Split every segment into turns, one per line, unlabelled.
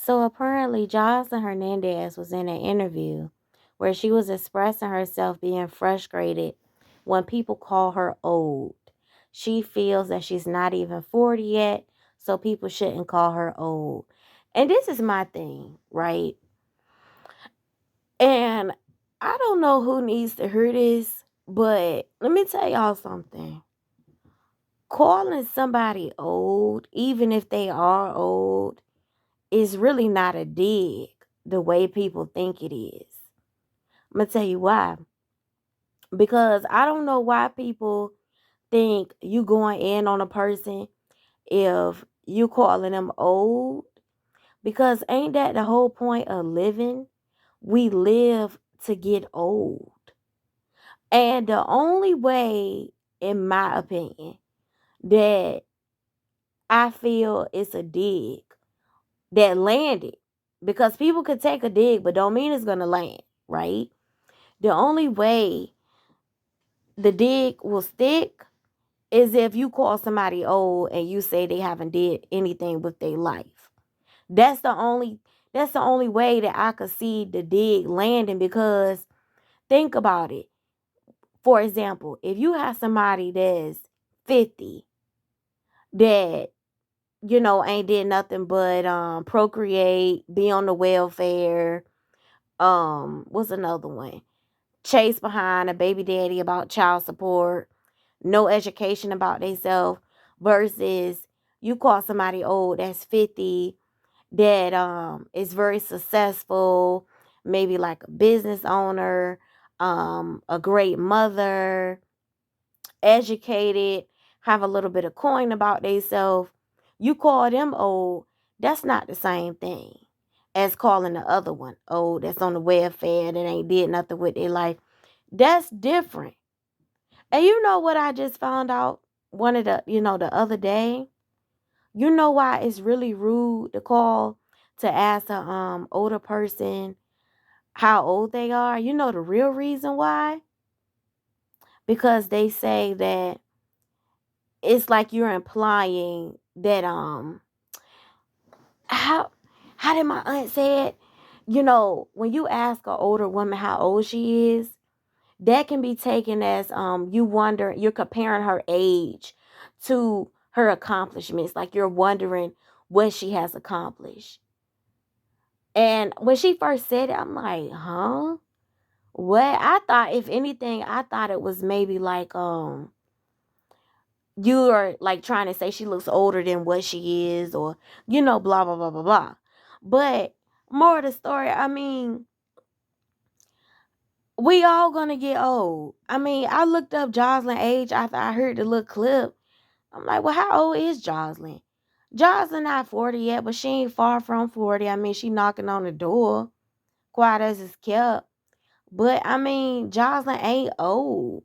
So apparently, Jocelyn Hernandez was in an interview where she was expressing herself being frustrated when people call her old. She feels that she's not even 40 yet, so people shouldn't call her old. And this is my thing, right? And I don't know who needs to hear this, but let me tell y'all something. Calling somebody old, even if they are old, is really not a dig the way people think it is. I'm going to tell you why. Because I don't know why people think you going in on a person if you calling them old. Because ain't that the whole point of living? We live to get old. And the only way, in my opinion, that I feel it's a dig that landed, because people could take a dig, but don't mean it's gonna land, right? The only way the dig will stick is if you call somebody old and you say they haven't did anything with their life. That's the only that's the only way that I could see the dig landing, because think about it. For example, if you have somebody that's 50 that ain't did nothing but procreate, be on the welfare, what's another one? Chase behind a baby daddy about child support, no education about themselves, versus you call somebody old that's 50 that is very successful, maybe like a business owner, a great mother, educated, have a little bit of coin about themselves. You call them old, that's not the same thing as calling the other one old that's on the welfare that ain't did nothing with their life. That's different. And you know what I just found out one of the other day? You know why it's really rude to call to ask a older person how old they are? You know the real reason why? Because they say that it's like you're implying that how how did my aunt say it? When you ask an older woman how old she is, that can be taken as you're comparing her age to her accomplishments, like you're wondering what she has accomplished. And when she first said it, I'm like, huh? What? I thought, if anything, I thought it was maybe like you are like trying to say she looks older than what she is, or blah blah blah blah blah. But more of the story, I mean, we all gonna get old. I mean, I looked up Jocelyn age after I heard the little clip. I'm like, well, how old is Jocelyn? Jocelyn not 40 yet, but she ain't far from 40. I mean, she knocking on the door, quiet as it's kept. But I mean, Jocelyn ain't old.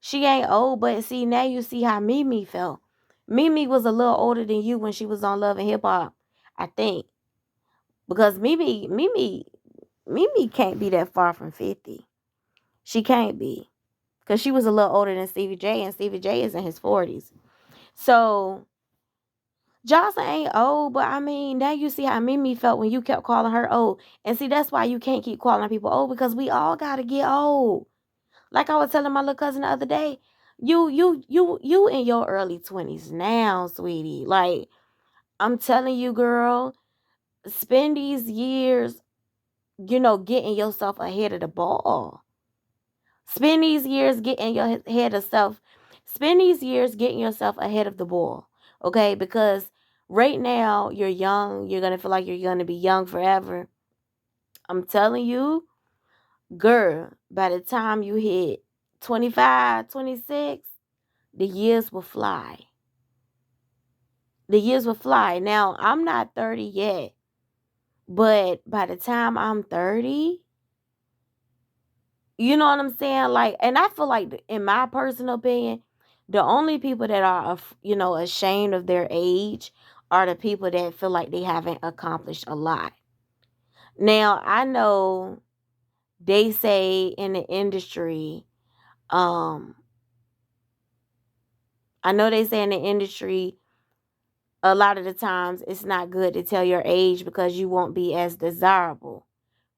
She ain't old, but see, now you see how Mimi felt. Mimi was a little older than you when she was on Love and Hip Hop, I think. Because Mimi can't be that far from 50. She can't be. Because she was a little older than Stevie J, and Stevie J is in his 40s. So, Jocelyn ain't old, but I mean, now you see how Mimi felt when you kept calling her old. And see, that's why you can't keep calling people old, because we all got to get old. Like I was telling my little cousin the other day, you in your early 20s now, sweetie. Like, I'm telling you, girl, spend these years, getting yourself ahead of the ball. Spend these years getting your head of self. Spend these years getting yourself ahead of the ball. Okay? Because right now you're young. You're gonna feel like you're gonna be young forever. I'm telling you, girl, by the time you hit 25, 26, the years will fly. The years will fly. Now, I'm not 30 yet, but by the time I'm 30, you know what I'm saying? Like, and I feel like, in my personal opinion, the only people that are, ashamed of their age are the people that feel like they haven't accomplished a lot. Now, they say in the industry, um, I know they say in the industry, A lot of the times it's not good to tell your age because you won't be as desirable,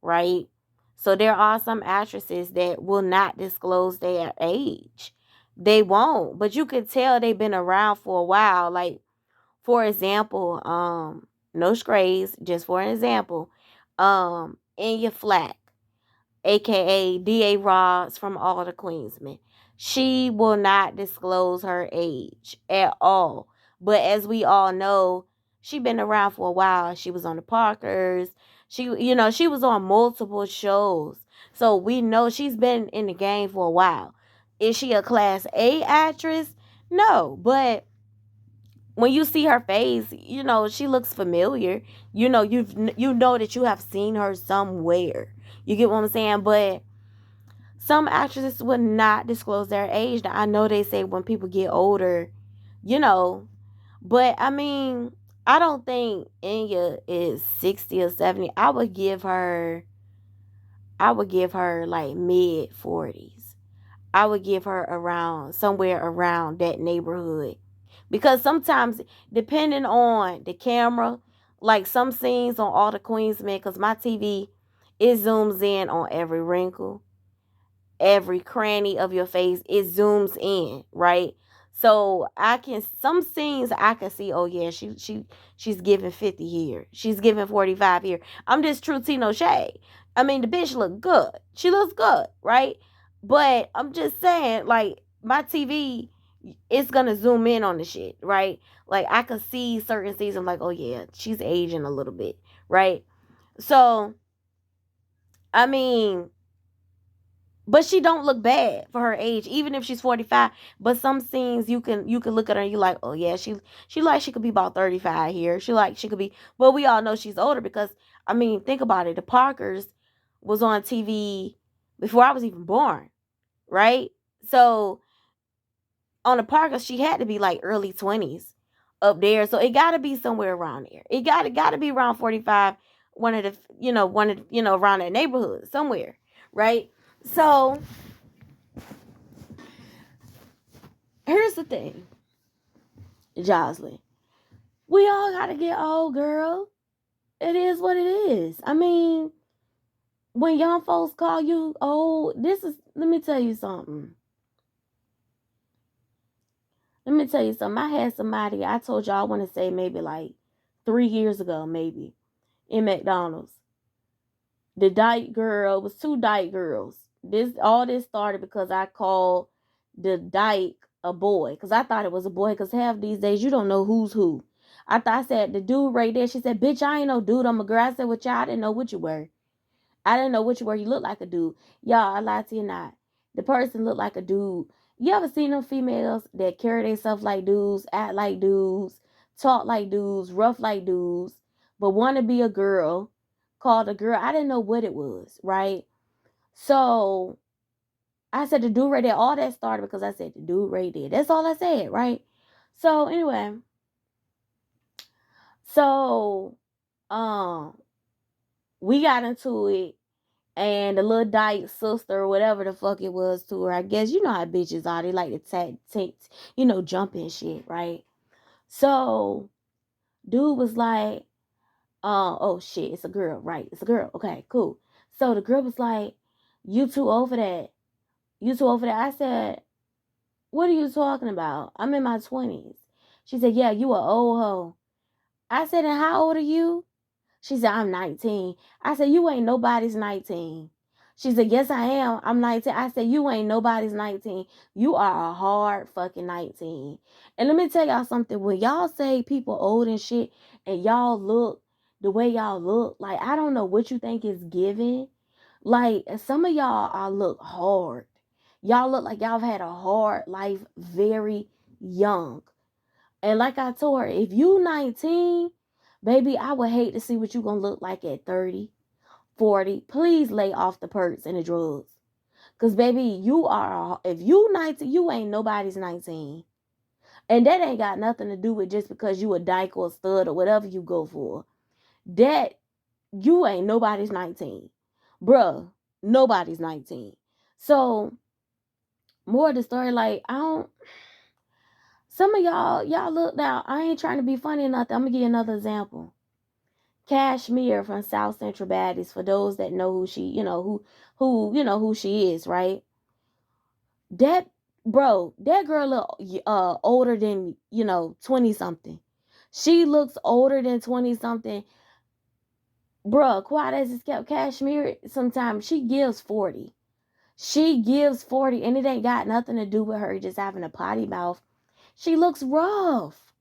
right? So there are some actresses that will not disclose their age. They won't, but you could tell they've been around for a while. Like, for example, no strays, just for an example, in your flat, aka DA Rods from All the Queensmen. She will not disclose her age at all. But as we all know, she been around for a while. She was on the Parkers. She was on multiple shows. So we know she's been in the game for a while. Is she a class A actress? No, but when you see her face, she looks familiar. You know that you have seen her somewhere. You get what I'm saying? But some actresses would not disclose their age. Now, I know they say when people get older, you know, but I mean, I don't think Enya is 60 or 70. I would give her like mid 40s. I would give her around somewhere around that neighborhood. Because sometimes, depending on the camera, like some scenes on All the Queensmen, because my TV, it zooms in on every wrinkle, every cranny of your face. It zooms in, right? So some scenes I can see, oh yeah, she's giving 50 here. She's giving 45 here. I'm just true Tino Shade. I mean, the bitch look good. She looks good, right? But I'm just saying, like, my TV, it's gonna zoom in on the shit, right? Like, I could see certain scenes. I'm like, oh yeah, she's aging a little bit, right? So, I mean, but she don't look bad for her age, even if she's 45. But some scenes you can look at her and you like, oh yeah, she could be about 35 here. She could be, but we all know she's older because, I mean, think about it. The Parkers was on TV before I was even born, right? So on the Parkers, she had to be like early 20s up there. So it got to be somewhere around there. It got to be around 45. Around that neighborhood somewhere, right? So here's the thing, Joseline. We all gotta get old, girl. It is what it is. I mean, when young folks call you old, let me tell you something. I had somebody, I told y'all, I want to say maybe like 3 years ago, maybe, in McDonald's. The dyke girl, it was two dyke girls. All this started because I called the dyke a boy, because I thought it was a boy, because half these days you don't know who's who. I said, the dude right there. She said, bitch, I ain't no dude, I'm a girl. I said, well, child, I didn't know what you were. I didn't know what you were. You look like a dude. Y'all, I lied to you not. The person looked like a dude. You ever seen them females that carry themselves like dudes, act like dudes, talk like dudes, rough like dudes, but want to be a girl, called a girl? I didn't know what it was, right? So I said, the dude right there. All that started because I said, the dude right there. That's all I said, right? So anyway, so um we got into it, and the little dyke sister or whatever the fuck it was to her, I guess, you know how bitches are. They like to jump and shit, right? So dude was like, oh shit, it's a girl, right? It's a girl. Okay, cool. So the girl was like, you too old for that. You too old for that. I said, what are you talking about? I'm in my 20s. She said, yeah, you a old hoe. I said, and how old are you? She said, I'm 19. I said, you ain't nobody's 19. She said, yes, I am. I'm 19. I said, you ain't nobody's 19. You are a hard fucking 19. And let me tell y'all something. When y'all say people old and shit, and y'all look the way y'all look, like, I don't know what you think is given. Like, some of y'all look hard. Y'all look like y'all have had a hard life very young. And like I told her, if you 19, baby, I would hate to see what you gonna look like at 30, 40. Please lay off the perks and the drugs. Cause baby, if you 19, you ain't nobody's 19. And that ain't got nothing to do with just because you a dyke or a stud or whatever you go for. That, you ain't nobody's 19. Bruh, nobody's 19. So, more of the story, like, I don't. Some of y'all look now. I ain't trying to be funny or nothing. I'm gonna give you another example. Cashmere from South Central Baptist, for those that know who she, who she is, right? That that girl look older than 20 something. She looks older than 20 something. Bro, quiet as it's kept, Cashmere sometimes she gives 40. She gives 40, and it ain't got nothing to do with her just having a potty mouth. She looks rough.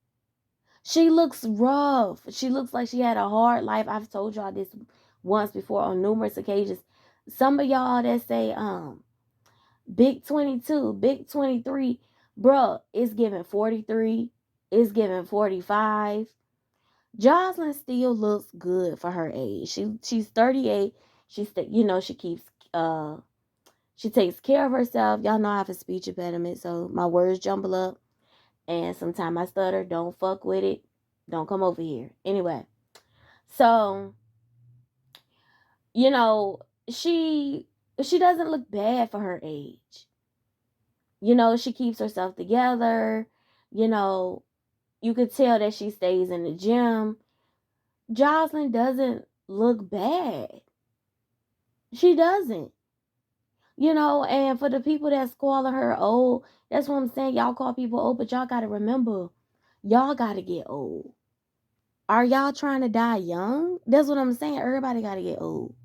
She looks rough. She looks like she had a hard life. I've told y'all this once before on numerous occasions. Some of y'all that say, Big 22, Big 23, bruh, it's giving 43, it's giving 45. Joseline still looks good for her age. She's 38. She keeps she takes care of herself. Y'all know I have a speech impediment, so my words jumble up. And sometimes I stutter. Don't fuck with it. Don't come over here. Anyway, so you know, she doesn't look bad for her age. She keeps herself together. You know, you could tell that she stays in the gym. Joseline doesn't look bad. She doesn't. And for the people that's calling her old, that's what I'm saying. Y'all call people old, but y'all gotta remember, y'all gotta get old. Are y'all trying to die young? That's what I'm saying. Everybody gotta get old.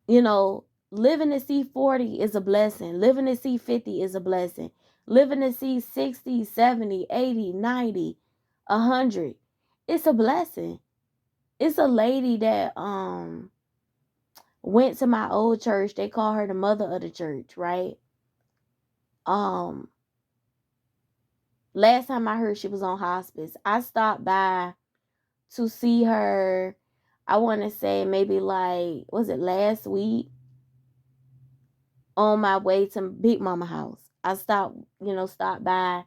Living to see 40 is a blessing. Living to see 50 is a blessing. Living to see 60, 70, 80, 90, 100. It's a blessing. It's a lady that went to my old church. They call her the mother of the church, right? Last time I heard, she was on hospice. I stopped by to see her. I want to say maybe was it last week? On my way to Big Mama house. I stopped by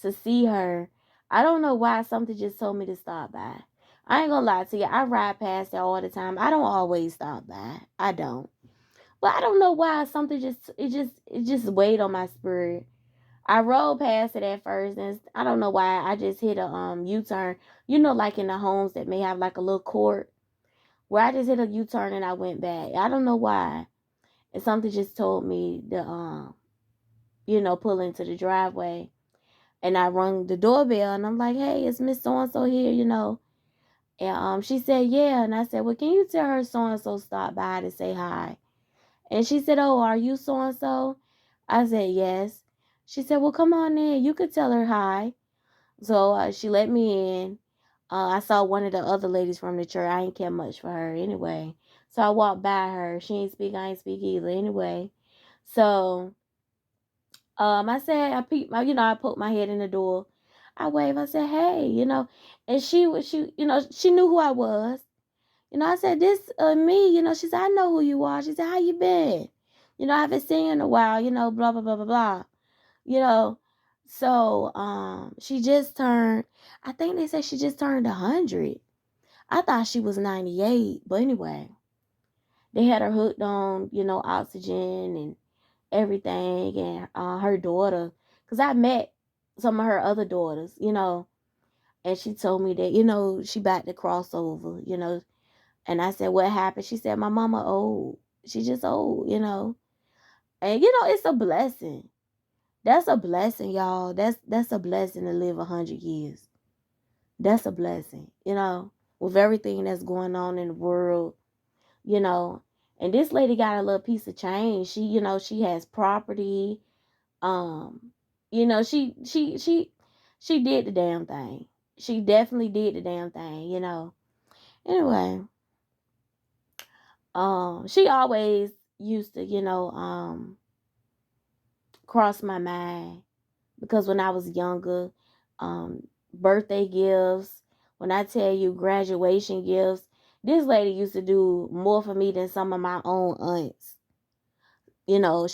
to see her. I don't know why, something just told me to stop by. I ain't gonna lie to you. I ride past there all the time. I don't always stop by. I don't. But I don't know why, something it just weighed on my spirit. I rode past it at first, and I don't know why. I just hit a U-turn. Like in the homes that may have like a little court, where I just hit a U-turn and I went back. I don't know why. And something just told me to pull into the driveway. And I rung the doorbell, and I'm like, "Hey, it's Miss So and So here?" And she said, "Yeah." And I said, "Well, can you tell her so and so stopped by to say hi?" And she said, "Oh, are you so and so?" I said, "Yes." She said, "Well, come on in. You could tell her hi." So she let me in. I saw one of the other ladies from the church. I ain't care much for her anyway. So I walked by her. She ain't speak. I ain't speak either anyway. So I said, I peeped I poked my head in the door. I waved. I said, "Hey," and she knew who I was. I said, "This me," she said, "I know who you are." She said, "How you been?" I haven't seen you in a while, blah, blah, blah, blah, blah. You know, so she just turned, I think they said she just turned 100. I thought she was 98, but anyway, they had her hooked on, oxygen and everything, and her daughter, because I met some of her other daughters, and she told me that, she about to cross over, and I said, "What happened?" She said, "My mama old. She just old, and it's a blessing. That's a blessing, y'all. That's a blessing to live 100 years. That's a blessing, with everything that's going on in the world, you know. And this lady got a little piece of change. She has property. Um, she did the damn thing. She definitely did the damn thing. Anyway, she always used to, cross my mind, because when I was younger, birthday gifts, when I tell you graduation gifts, this lady used to do more for me than some of my own aunts.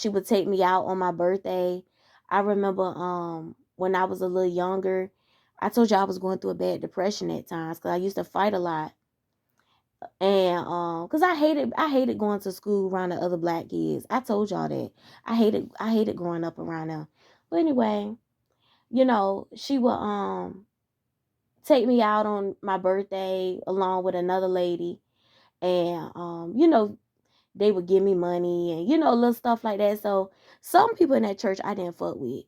She would take me out on my birthday. I remember when I was a little younger, I told you I was going through a bad depression at times because I used to fight a lot. And because I hated going to school around the other black kids. I told y'all that. I hated growing up around them. But anyway, she would take me out on my birthday along with another lady, and they would give me money and little stuff like that. So some people in that church I didn't fuck with,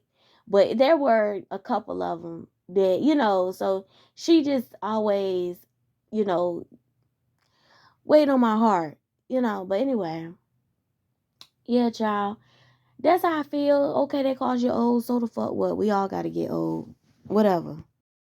but there were a couple of them that so she just always you know weighed on my heart. But anyway, yeah, child, that's how I feel. Okay, they call you old, so the fuck what, we all gotta get old, whatever.